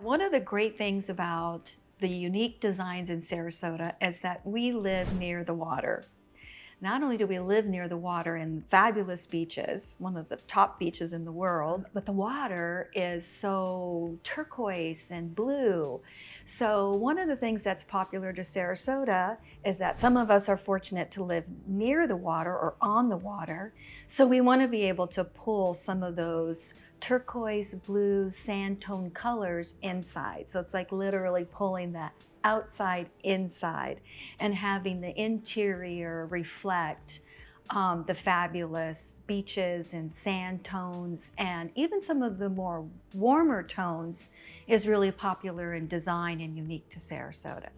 One of the great things about the unique designs in Sarasota is that we live near the water. Not only do we live near the water in fabulous beaches, one of the top beaches in the world, but the water is so turquoise and blue. So one of the things that's popular to Sarasota is that some of us are fortunate to live near the water or on the water. So we want to be able to pull some of those turquoise, blue, sand tone colors inside. So it's like literally pulling that outside inside and having the interior reflect the fabulous beaches and sand tones, and even some of the more warmer tones is really popular in design and unique to Sarasota.